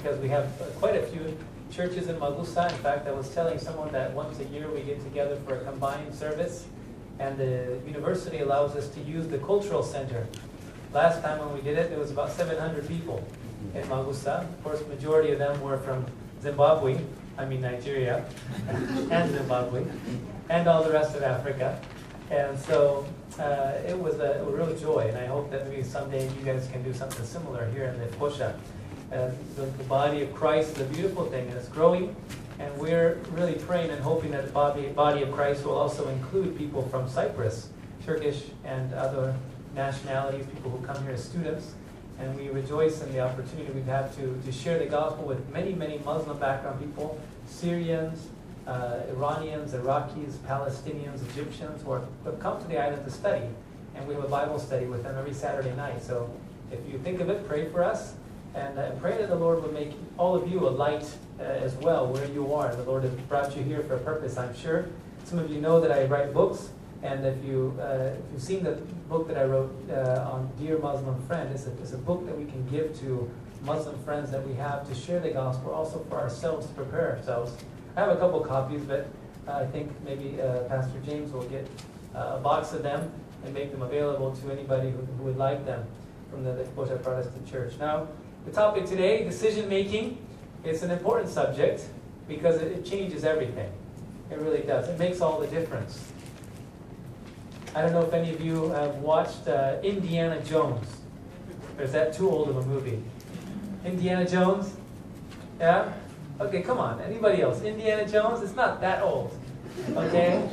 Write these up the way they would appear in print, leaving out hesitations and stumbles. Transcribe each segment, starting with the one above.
because we have quite a few churches in Magusa. In fact, I was telling someone that once a year we get together for a combined service, and the university allows us to use the cultural center. Last time when we did it, there was about 700 people in Magusa. Of course, majority of them were from Nigeria, and Zimbabwe, and all the rest of Africa. And so it was a real joy, and I hope that maybe someday you guys can do something similar here in the Posha. The body of Christ is a beautiful thing, and it's growing, and we're really praying and hoping that the body of Christ will also include people from Cyprus, Turkish and other nationalities, people who come here as students. And we rejoice in the opportunity we've had to share the gospel with many, many Muslim background people, Syrians, Iranians, Iraqis, Palestinians, Egyptians, who have come to the island to study. And we have a Bible study with them every Saturday night. So if you think of it, pray for us. And pray that the Lord will make all of you a light as well where you are. The Lord has brought you here for a purpose, I'm sure. Some of you know that I write books. And if you've seen the book that I wrote on Dear Muslim Friend, it's a book that we can give to Muslim friends that we have to share the gospel, also for ourselves, to prepare ourselves. I have a couple copies, but I think maybe Pastor James will get a box of them and make them available to anybody who would like them from the Kosha Protestant Church. Now, the topic today, decision making, it's an important subject because it changes everything. It really does. It makes all the difference. I don't know if any of you have watched Indiana Jones. Or is that too old of a movie? Indiana Jones? Yeah? Okay, come on. Anybody else? Indiana Jones? It's not that old. Okay?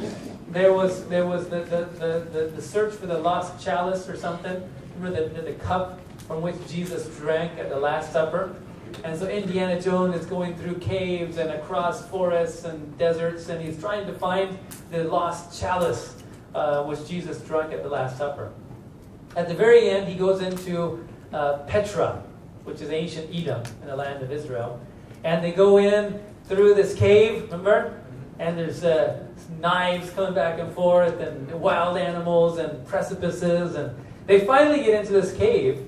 There was the search for the lost chalice or something. Remember the cup from which Jesus drank at the Last Supper? And so Indiana Jones is going through caves and across forests and deserts, and he's trying to find the lost chalice which Jesus drank at the Last Supper. At the very end, he goes into Petra, which is ancient Edom in the land of Israel. And they go in through this cave, remember? And there's knives coming back and forth, and wild animals and precipices. And they finally get into this cave,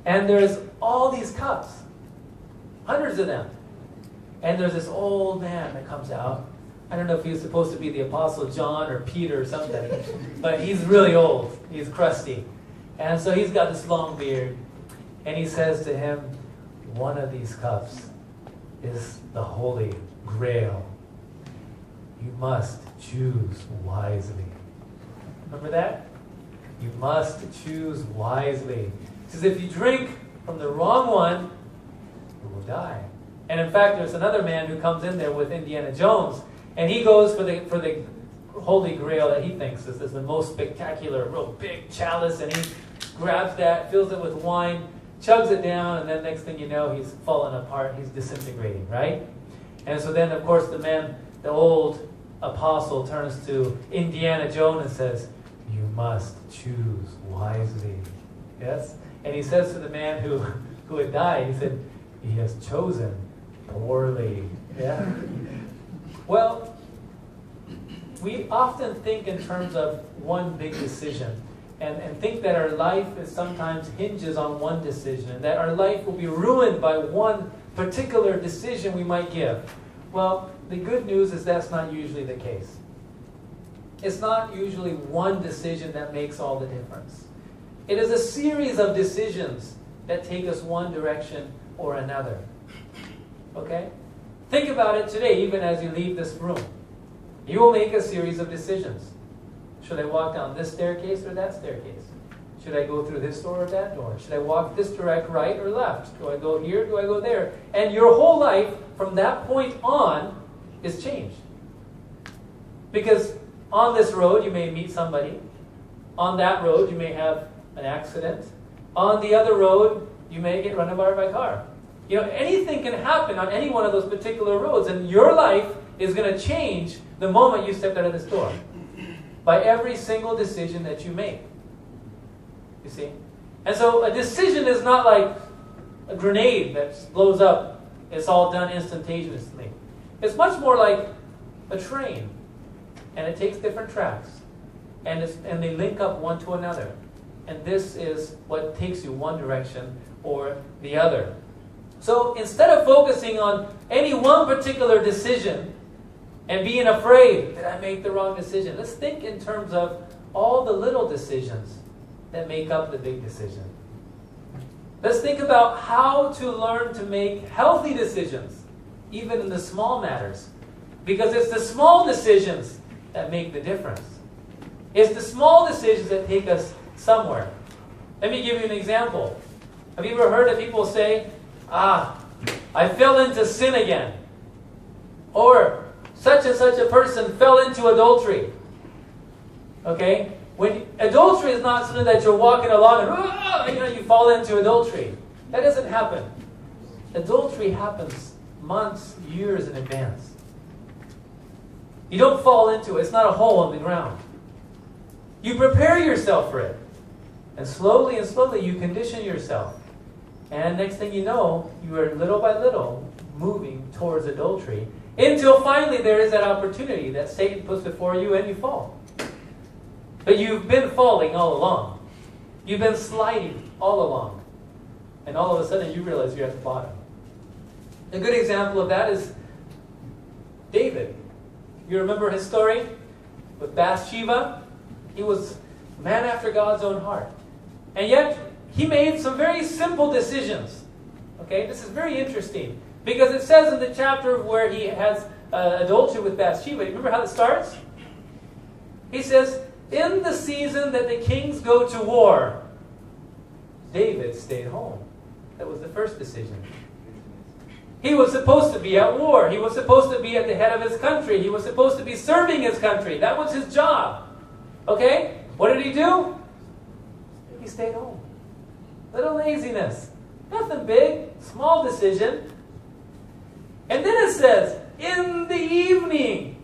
and there's all these cups, hundreds of them. And there's this old man that comes out. I don't know if he was supposed to be the Apostle John or Peter or something, but he's really old. He's crusty. And so he's got this long beard. And he says to him, one of these cups is the Holy Grail. You must choose wisely. Remember that? You must choose wisely. He says, if you drink from the wrong one, you will die. And in fact, there's another man who comes in there with Indiana Jones, and he goes for the Holy Grail that he thinks is the most spectacular, real big chalice, and he grabs that, fills it with wine, chugs it down, and then next thing you know, he's falling apart, he's disintegrating, right? And so then, of course, the old apostle turns to Indiana Jones and says, you must choose wisely. Yes? And he says to the man who had died, he said, he has chosen poorly. Yeah? Well, we often think in terms of one big decision and think that our life is sometimes hinges on one decision and that our life will be ruined by one particular decision we might give. Well, the good news is that's not usually the case. It's not usually one decision that makes all the difference. It is a series of decisions that take us one direction or another. Okay? Think about it today, even as you leave this room. You will make a series of decisions. Should I walk down this staircase or that staircase? Should I go through this door or that door? Should I walk this direct right or left? Do I go here? Do I go there? And your whole life from that point on is changed. Because on this road you may meet somebody. On that road you may have an accident. On the other road you may get run over by a car. You know, anything can happen on any one of those particular roads, and your life is going to change the moment you step out of this door. By every single decision that you make. You see? And so a decision is not like a grenade that blows up. It's all done instantaneously. It's much more like a train. And it takes different tracks. And they link up one to another. And this is what takes you one direction or the other. So instead of focusing on any one particular decision and being afraid, did I make the wrong decision? Let's think in terms of all the little decisions that make up the big decision. Let's think about how to learn to make healthy decisions, even in the small matters. Because it's the small decisions that make the difference. It's the small decisions that take us somewhere. Let me give you an example. Have you ever heard of people say, I fell into sin again? Or, such and such a person fell into adultery. Okay? When adultery is not something that you're walking along and you fall into adultery. That doesn't happen. Adultery happens months, years in advance. You don't fall into it. It's not a hole in the ground. You prepare yourself for it. And slowly you condition yourself. And next thing you know, you are little by little moving towards adultery until finally there is that opportunity that Satan puts before you and you fall. But you've been falling all along. You've been sliding all along. And all of a sudden you realize you're at the bottom. A good example of that is David. You remember his story with Bathsheba? He was a man after God's own heart. And yet, he made some very simple decisions. Okay, this is very interesting. Because it says in the chapter where he has adultery with Bathsheba, remember how it starts? He says, in the season that the kings go to war, David stayed home. That was the first decision. He was supposed to be at war. He was supposed to be at the head of his country. He was supposed to be serving his country. That was his job. Okay? What did he do? He stayed home. Little laziness. Nothing big. Small decision. And then it says, in the evening,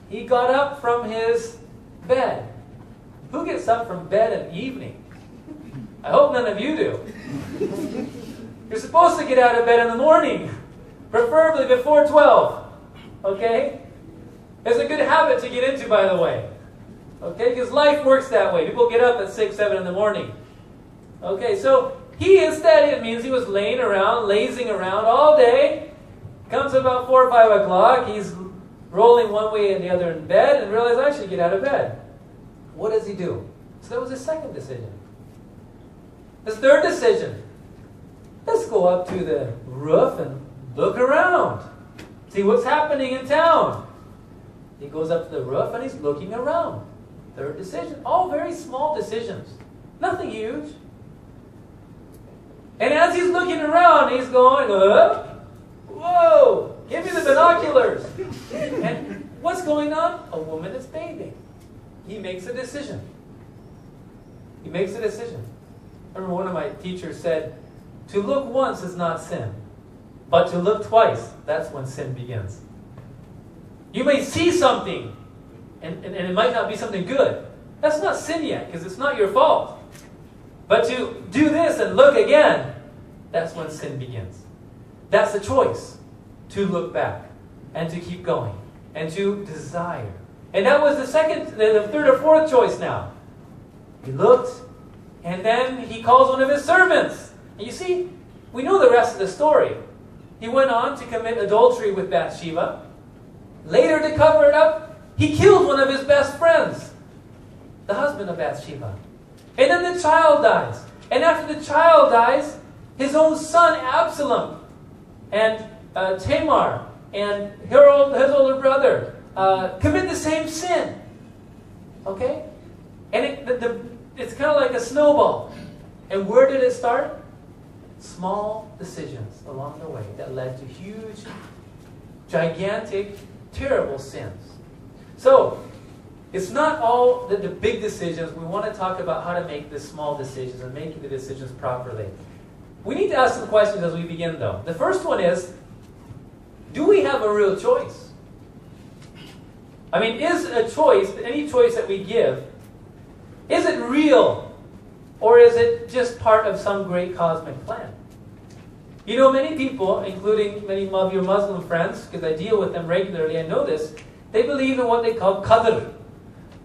he got up from his bed. Who gets up from bed in the evening? I hope none of you do. You're supposed to get out of bed in the morning. Preferably before 12. Okay? It's a good habit to get into, by the way. Okay? Because life works that way. People get up at 6, 7 in the morning. Okay, so he instead, it means he was laying around, lazing around all day. Comes about 4 or 5 o'clock. He's rolling one way and the other in bed and realizes, I should get out of bed. What does he do? So that was his second decision. His third decision. Let's go up to the roof and look around. See what's happening in town. He goes up to the roof and he's looking around. Third decision. All very small decisions. Nothing huge. And as he's looking around, he's going, whoa, give me the binoculars. And what's going on? A woman is bathing. He makes a decision. He makes a decision. I remember one of my teachers said, to look once is not sin. But to look twice, that's when sin begins. You may see something, and it might not be something good. That's not sin yet, because it's not your fault. But to do this and look again, that's when sin begins. That's the choice, to look back, and to keep going, and to desire. And that was the third or fourth choice now. He looked, and then he calls one of his servants. And you see, we know the rest of the story. He went on to commit adultery with Bathsheba. Later, to cover it up, he killed one of his best friends, the husband of Bathsheba. And then the child dies. And after the child dies, his own son Absalom and Tamar and his older brother commit the same sin. Okay? And it's kind of like a snowball. And where did it start? Small decisions along the way that led to huge, gigantic, terrible sins. So, it's not all the big decisions. We want to talk about how to make the small decisions and making the decisions properly. We need to ask some questions as we begin, though. The first one is, do we have a real choice? I mean, is a choice, any choice that we give, is it real? Or is it just part of some great cosmic plan? You know, many people, including many of your Muslim friends, because I deal with them regularly, I know this, they believe in what they call qadr.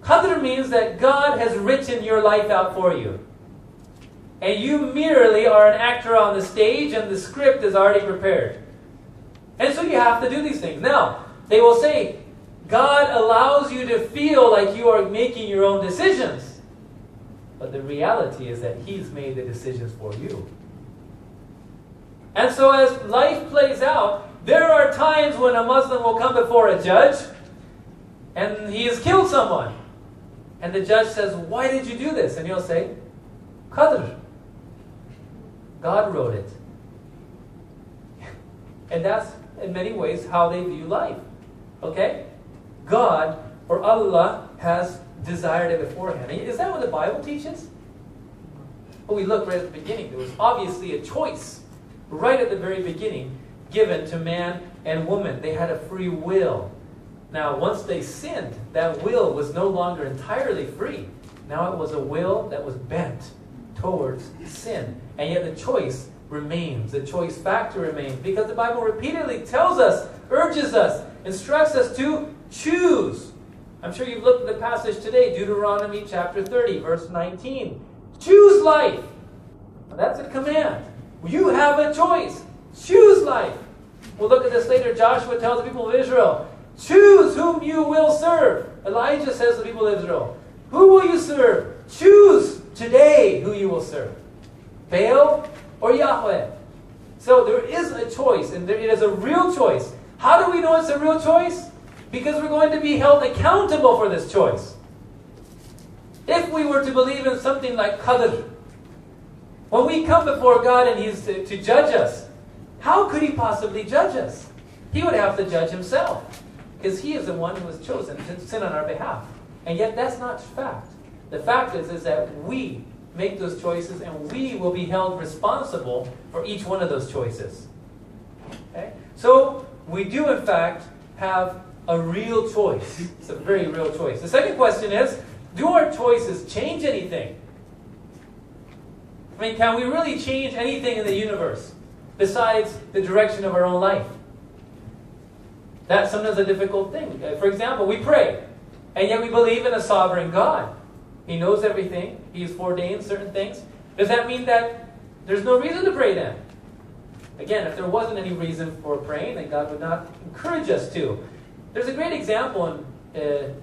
Qadr means that God has written your life out for you. and you merely are an actor on the stage and the script is already prepared. And so you have to do these things. Now, they will say, God allows you to feel like you are making your own decisions. But the reality is that He's made the decisions for you. And so as life plays out, there are times when a Muslim will come before a judge and he has killed someone. And the judge says, why did you do this? And he'll say, Qadr. God wrote it. And that's, in many ways, how they view life. Okay? God, or Allah, has desired it beforehand. Is that what the Bible teaches? Well, we look right at the beginning. There was obviously a choice right at the very beginning given to man and woman. They had a free will. Now, once they sinned, that will was no longer entirely free. Now it was a will that was bent towards sin. And yet the choice remains. The choice factor remains. Because the Bible repeatedly tells us, urges us, instructs us to choose. I'm sure you've looked at the passage today, Deuteronomy chapter 30, verse 19. Choose life. Now that's a command. You have a choice. Choose life. We'll look at this later. Joshua tells the people of Israel, choose whom you will serve. Elijah says to the people of Israel, who will you serve? Choose today who you will serve. Baal or Yahweh. So there is a choice, and it is a real choice. How do we know it's a real choice? Because we're going to be held accountable for this choice. If we were to believe in something like Qadr, when we come before God and He's to judge us, how could He possibly judge us? He would have to judge Himself, because He is the one who was chosen to sin on our behalf. And yet that's not fact. The fact is that we make those choices and we will be held responsible for each one of those choices. Okay? So we do in fact have a real choice. It's a very real choice. The second question is, do our choices change anything? I mean, can we really change anything in the universe besides the direction of our own life? That's sometimes a difficult thing. For example, we pray, and yet we believe in a sovereign God. He knows everything. He's ordained certain things. Does that mean that there's no reason to pray then? Again, if there wasn't any reason for praying, then God would not encourage us to. There's a great example in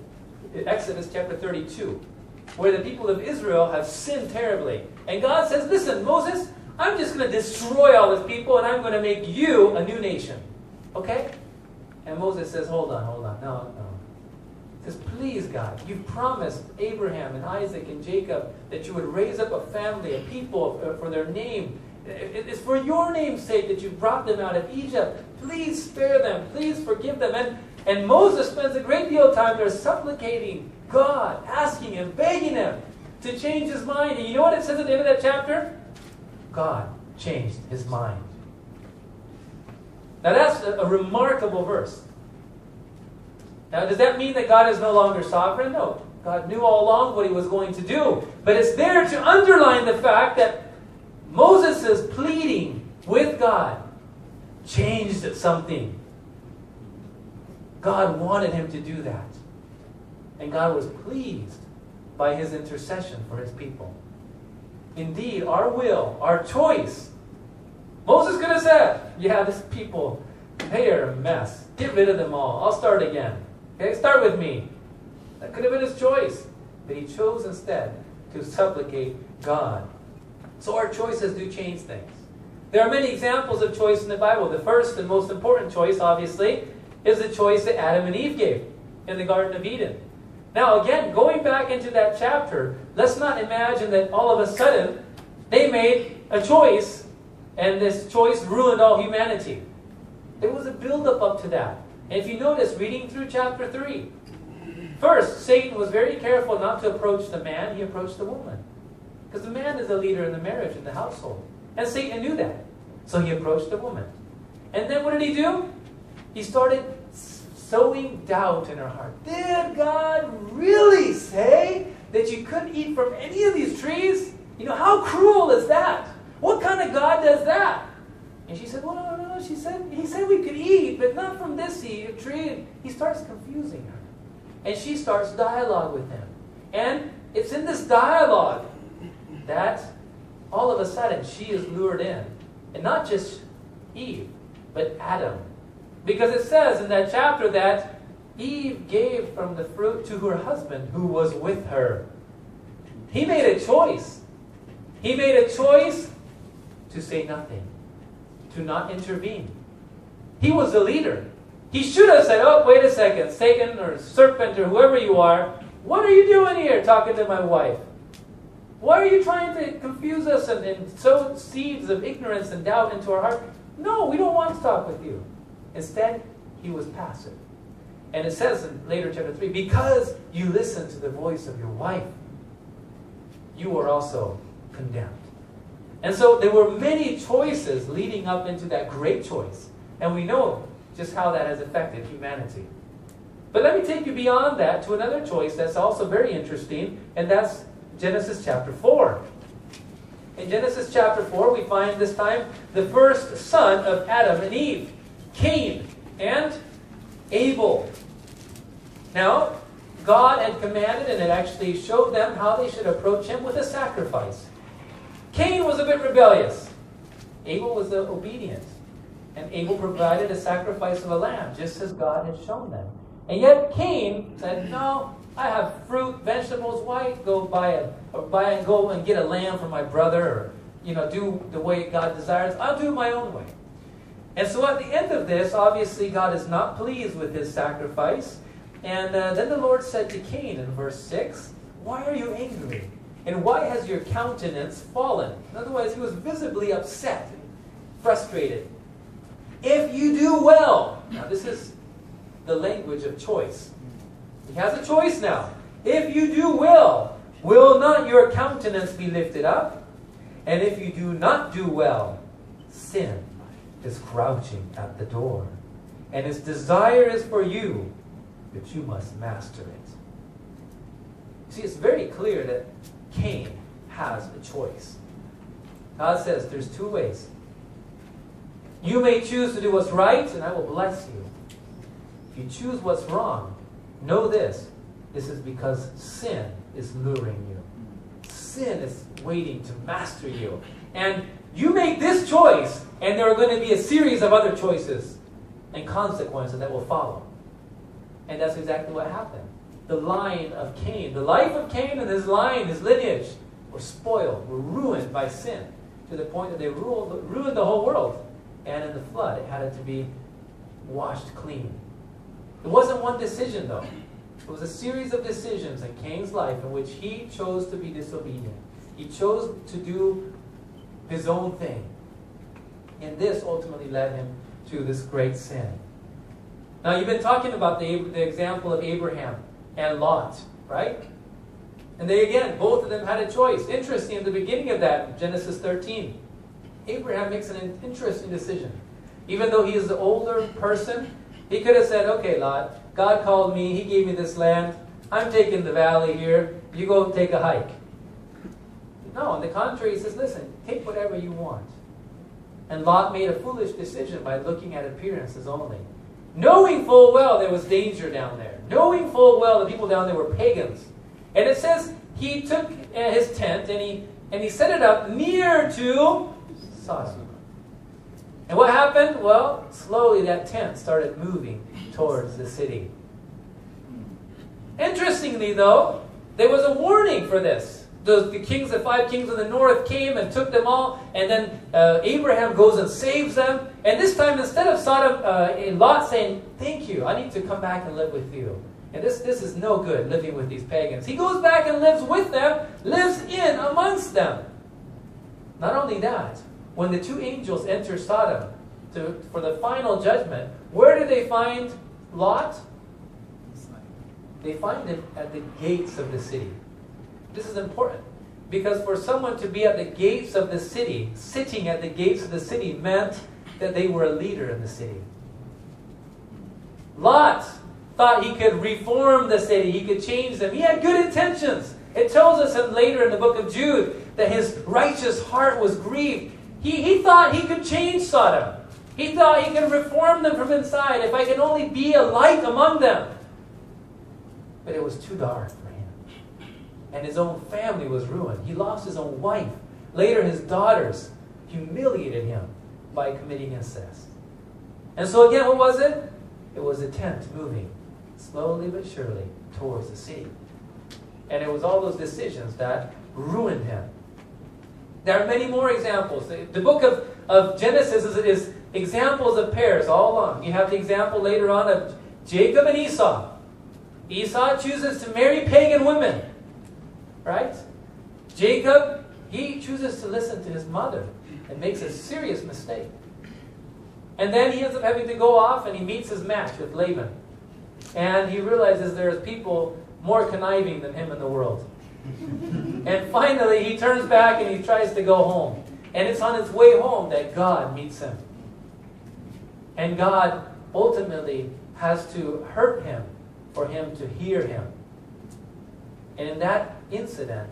Exodus chapter 32, where the people of Israel have sinned terribly. And God says, listen, Moses, I'm just going to destroy all these people and I'm going to make you a new nation. Okay? And Moses says, hold on. No. He says, please, God, you've promised Abraham and Isaac and Jacob that you would raise up a family, a people for their name. It's for your name's sake that you brought them out of Egypt. Please spare them. Please forgive them. And Moses spends a great deal of time there supplicating God, asking Him, begging Him to change his mind. And you know what it says at the end of that chapter? God changed his mind. Now that's a remarkable verse. Now does that mean that God is no longer sovereign? No. God knew all along what He was going to do. But it's there to underline the fact that Moses' pleading with God changed something. God wanted him to do that. And God was pleased by his intercession for His people. Indeed, our will, our choice. Moses could have said, yeah, this people, they are a mess. Get rid of them all. I'll start again. Okay, start with me. That could have been his choice. But he chose instead to supplicate God. So our choices do change things. There are many examples of choice in the Bible. The first and most important choice, obviously, is the choice that Adam and Eve gave in the Garden of Eden. Now again, going back into that chapter, let's not imagine that all of a sudden they made a choice and this choice ruined all humanity. There was a build-up up to that. And if you notice, reading through chapter 3, first, Satan was very careful not to approach the man, he approached the woman. Because the man is the leader in the marriage, in the household. And Satan knew that. So he approached the woman. And then what did he do? He started sowing doubt in her heart. Did God really say that you couldn't eat from any of these trees? You know, how cruel is that? What kind of God does that? And she said, well, no. He said we could eat, but not from this tree. He starts confusing her. And she starts dialogue with him. And it's in this dialogue that all of a sudden she is lured in. And not just Eve, but Adam. Because it says in that chapter that Eve gave from the fruit to her husband who was with her. He made a choice. He made a choice to say nothing, to not intervene. He was the leader. He should have said, oh, wait a second, Satan or serpent or whoever you are, what are you doing here talking to my wife? Why are you trying to confuse us and sow seeds of ignorance and doubt into our heart? No, we don't want to talk with you. Instead, he was passive. And it says in later chapter 3, because you listened to the voice of your wife, you are also condemned. And so there were many choices leading up into that great choice. And we know just how that has affected humanity. But let me take you beyond that to another choice that's also very interesting, and that's Genesis chapter 4. In Genesis chapter 4, we find this time the first son of Adam and Eve, Cain and Abel. Now, God had commanded and had actually showed them how they should approach him with a sacrifice. Cain was a bit rebellious. Abel was obedient. And Abel provided a sacrifice of a lamb, just as God had shown them. And yet Cain said, no, I have fruit, vegetables. Why go go and get a lamb for my brother, or do the way God desires? I'll do it my own way. And so at the end of this, obviously God is not pleased with his sacrifice. And then the Lord said to Cain in verse 6, why are you angry? And why has your countenance fallen? In other words, he was visibly upset and frustrated. If you do well, now this is the language of choice. He has a choice now. If you do well, will not your countenance be lifted up? And if you do not do well, sin is crouching at the door. And its desire is for you, but you must master it. You see, it's very clear that Cain has a choice. God says there's two ways. You may choose to do what's right, and I will bless you. If you choose what's wrong, know this. This is because sin is luring you. Sin is waiting to master you. And you make this choice, and there are going to be a series of other choices and consequences that will follow. And that's exactly what happened. The line of Cain, the life of Cain and his line, his lineage, were spoiled, were ruined by sin, to the point that they ruined the whole world. And in the flood, it had to be washed clean. It wasn't one decision, though. It was a series of decisions in Cain's life in which he chose to be disobedient. He chose to do his own thing. And this ultimately led him to this great sin. Now, you've been talking about the example of Abraham and Lot, right? And they, again, both of them had a choice. Interesting, at the beginning of that, Genesis 13, Abraham makes an interesting decision. Even though he is the older person, he could have said, okay, Lot, God called me, he gave me this land, I'm taking the valley here, you go take a hike. No, on the contrary, he says, listen, take whatever you want. And Lot made a foolish decision by looking at appearances only. Knowing full well there was danger down there. Knowing full well the people down there were pagans. And it says he took his tent and he set it up near to Sodom. And what happened? Well, slowly that tent started moving towards the city. Interestingly, though, there was a warning for this. The 5 kings of the north came and took them all, and then Abraham goes and saves them. And this time, instead of Sodom, Lot saying, thank you, I need to come back and live with you. And this is no good, living with these pagans. He goes back and lives with them, lives in amongst them. Not only that, when the 2 angels enter Sodom for the final judgment, where do they find Lot? They find him at the gates of the city. This is important, because for someone to be at the gates of the city, sitting at the gates of the city, meant that they were a leader in the city. Lot thought he could reform the city, he could change them. He had good intentions. It tells us later in the book of Jude that his righteous heart was grieved. He thought he could change Sodom. He thought he could reform them from inside, if I could only be a light among them. But it was too dark for him. And his own family was ruined. He lost his own wife Later, his daughters humiliated him by committing incest. And so again, what was it? It was a tent moving slowly but surely towards the city. And it was all those decisions that ruined him. There are many more examples. The book of Genesis is examples of pairs all along. You have the example later on of Jacob and Esau. Esau chooses to marry pagan women. Right? Jacob, he chooses to listen to his mother and makes a serious mistake. And then he ends up having to go off and he meets his match with Laban. And he realizes there's people more conniving than him in the world. And finally he turns back and he tries to go home. And it's on his way home that God meets him. And God ultimately has to hurt him for him to hear him. And in that incident,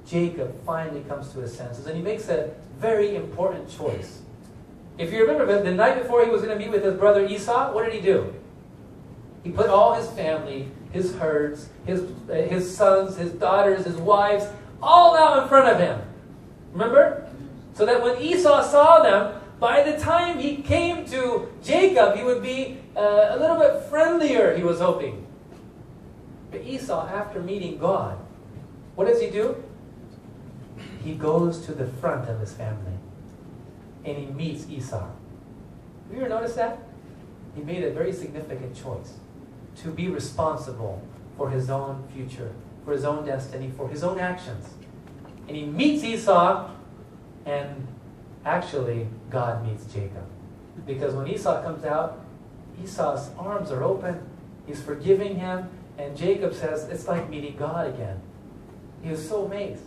Jacob finally comes to his senses and he makes a very important choice. If you remember, the night before he was going to meet with his brother Esau, what did he do? He put all his family, his herds, his sons, his daughters, his wives, all out in front of him. Remember? So that when Esau saw them, by the time he came to Jacob, he would be a little bit friendlier, he was hoping. But Esau, after meeting God, what does he do? He goes to the front of his family. And he meets Esau. Have you ever noticed that? He made a very significant choice to be responsible for his own future, for his own destiny, for his own actions. And he meets Esau, and actually, God meets Jacob. Because when Esau comes out, Esau's arms are open, he's forgiving him, and Jacob says, it's like meeting God again. He was so amazed.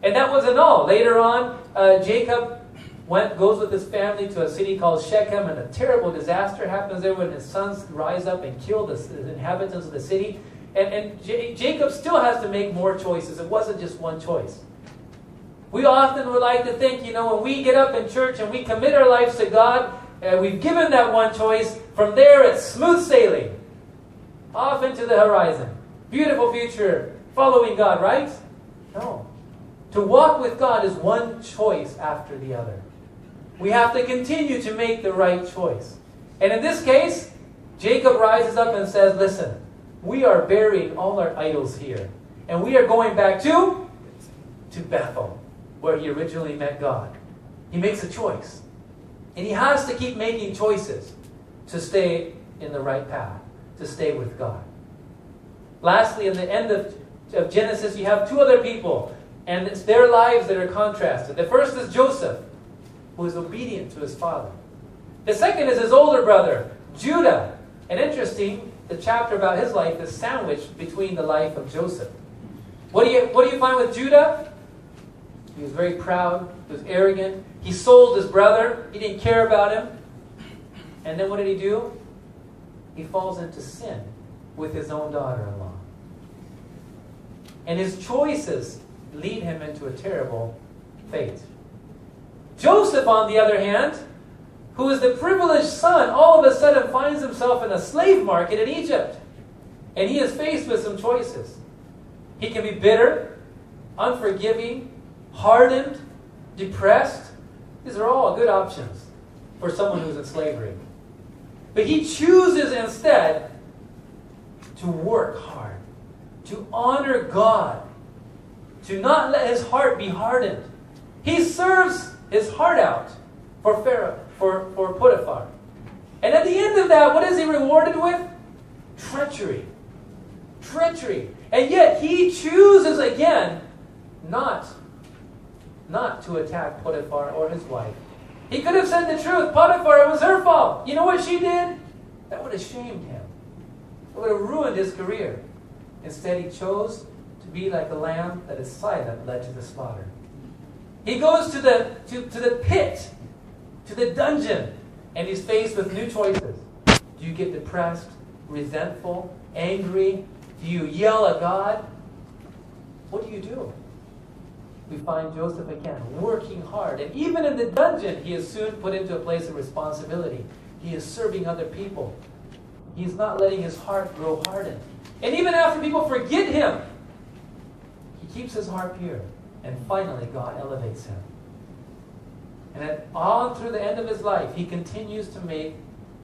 And that wasn't all. Later on, Jacob goes with his family to a city called Shechem, and a terrible disaster happens there when his sons rise up and kill the inhabitants of the city. And Jacob still has to make more choices. It wasn't just one choice. We often would like to think, when we get up in church and we commit our lives to God, we've given that one choice. From there, it's smooth sailing. Off into the horizon. Beautiful future, following God, right? No. To walk with God is one choice after the other. We have to continue to make the right choice. And in this case, Jacob rises up and says, listen, we are burying all our idols here. And we are going back to Bethel, where he originally met God. He makes a choice. And he has to keep making choices to stay in the right path, to stay with God. Lastly, in the end of Genesis, you have two other people. And it's their lives that are contrasted. The first is Joseph, who is obedient to his father. The second is his older brother, Judah. And interesting, the chapter about his life is sandwiched between the life of Joseph. What do you find with Judah? He was very proud. He was arrogant. He sold his brother. He didn't care about him. And then what did he do? He falls into sin with his own daughter-in-law. And his choices lead him into a terrible fate. Joseph, on the other hand, who is the privileged son, all of a sudden finds himself in a slave market in Egypt. And he is faced with some choices. He can be bitter, unforgiving, hardened, depressed. These are all good options for someone who's in slavery. But he chooses instead to work hard, to honor God, to not let his heart be hardened. He serves his heart out for Pharaoh, for Potiphar. And at the end of that, what is he rewarded with? Treachery. Treachery. And yet he chooses again not to attack Potiphar or his wife. He could have said the truth. Potiphar, it was her fault. You know what she did? That would have shamed him. It would have ruined his career. Instead, he chose to be like a lamb that is silent, led to the slaughter. He goes to the pit, to the dungeon, and he's faced with new choices. Do you get depressed, resentful, angry? Do you yell at God? What do you do? We find Joseph again working hard. And even in the dungeon, he is soon put into a place of responsibility. He is serving other people. He's not letting his heart grow hardened. And even after people forget him, he keeps his heart pure. And finally, God elevates him. And on through the end of his life, he continues to make